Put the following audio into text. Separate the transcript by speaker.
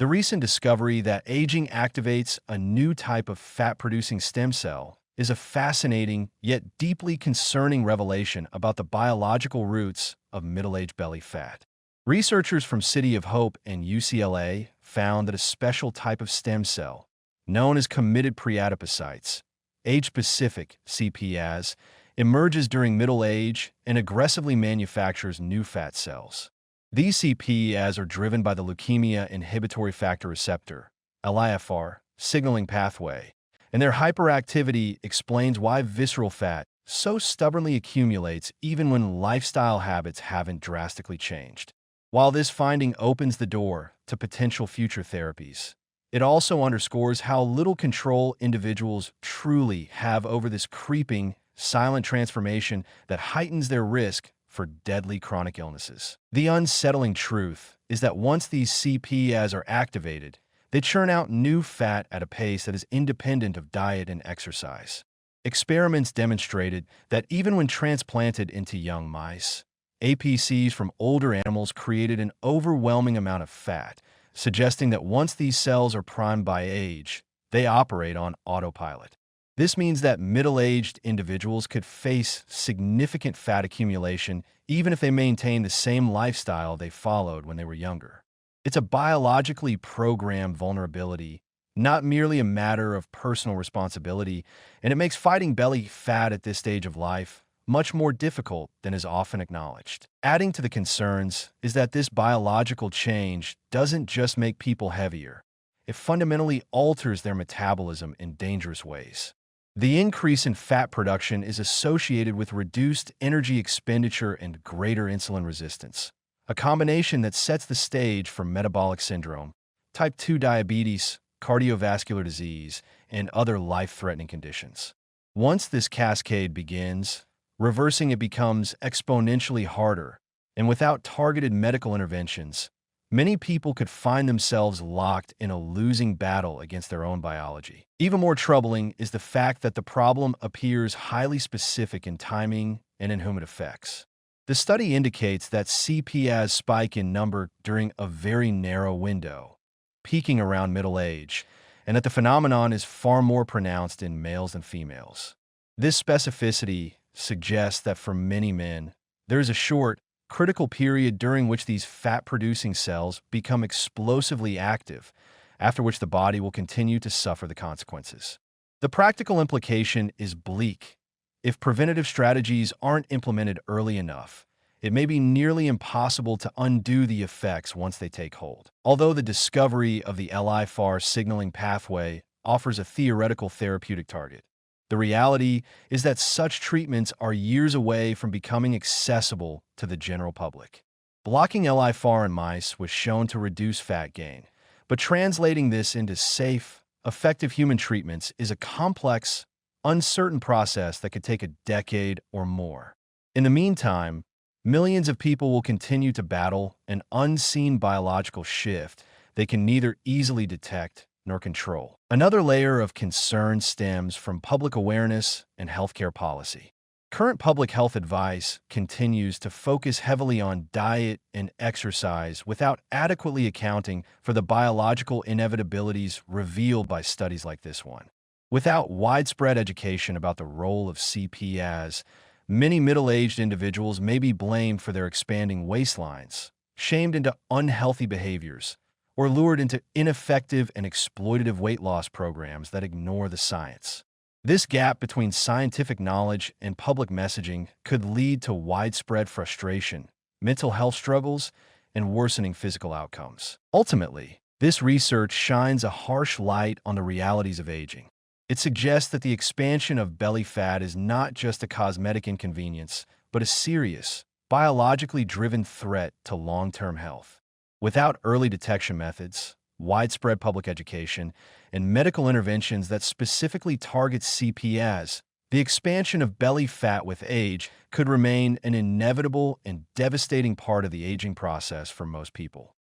Speaker 1: The recent discovery that aging activates a new type of fat-producing stem cell is a fascinating yet deeply concerning revelation about the biological roots of middle-aged belly fat. Researchers from City of Hope and UCLA found that a special type of stem cell, known as committed preadipocytes, age-specific CPAs, emerges during middle age and aggressively manufactures new fat cells. These CPAs are driven by the leukemia inhibitory factor receptor, LIFR, signaling pathway, and their hyperactivity explains why visceral fat so stubbornly accumulates even when lifestyle habits haven't drastically changed. While this finding opens the door to potential future therapies, it also underscores how little control individuals truly have over this creeping, silent transformation that heightens their risk for deadly chronic illnesses. The unsettling truth is that once these CPAs are activated, they churn out new fat at a pace that is independent of diet and exercise. Experiments demonstrated that even when transplanted into young mice, APCs from older animals created an overwhelming amount of fat, suggesting that once these cells are primed by age, they operate on autopilot. This means that middle-aged individuals could face significant fat accumulation even if they maintain the same lifestyle they followed when they were younger. It's a biologically programmed vulnerability, not merely a matter of personal responsibility, and it makes fighting belly fat at this stage of life much more difficult than is often acknowledged. Adding to the concerns is that this biological change doesn't just make people heavier, it fundamentally alters their metabolism in dangerous ways. The increase in fat production is associated with reduced energy expenditure and greater insulin resistance, a combination that sets the stage for metabolic syndrome, type 2 diabetes, cardiovascular disease, and other life-threatening conditions. Once this cascade begins, reversing it becomes exponentially harder, and without targeted medical interventions, many people could find themselves locked in a losing battle against their own biology. Even more troubling is the fact that the problem appears highly specific in timing and in whom it affects. The study indicates that CPAs spike in number during a very narrow window, peaking around middle age, and that the phenomenon is far more pronounced in males than females. This specificity suggests that for many men, there is a short, critical period during which these fat-producing cells become explosively active, after which the body will continue to suffer the consequences. The practical implication is bleak. If preventative strategies aren't implemented early enough, it may be nearly impossible to undo the effects once they take hold. Although the discovery of the LIFR signaling pathway offers a theoretical therapeutic target, the reality is that such treatments are years away from becoming accessible to the general public. Blocking LIFR in mice was shown to reduce fat gain, but translating this into safe, effective human treatments is a complex, uncertain process that could take a decade or more. In the meantime, millions of people will continue to battle an unseen biological shift they can neither easily detect nor control. Another layer of concern stems from public awareness and healthcare policy. Current public health advice continues to focus heavily on diet and exercise without adequately accounting for the biological inevitabilities revealed by studies like this one. Without widespread education about the role of CPAs, many middle-aged individuals may be blamed for their expanding waistlines, shamed into unhealthy behaviors, or lured into ineffective and exploitative weight loss programs that ignore the science. This gap between scientific knowledge and public messaging could lead to widespread frustration, mental health struggles, and worsening physical outcomes. Ultimately, this research shines a harsh light on the realities of aging. It suggests that the expansion of belly fat is not just a cosmetic inconvenience, but a serious, biologically driven threat to long-term health. Without early detection methods, widespread public education, and medical interventions that specifically target CPAs, the expansion of belly fat with age could remain an inevitable and devastating part of the aging process for most people.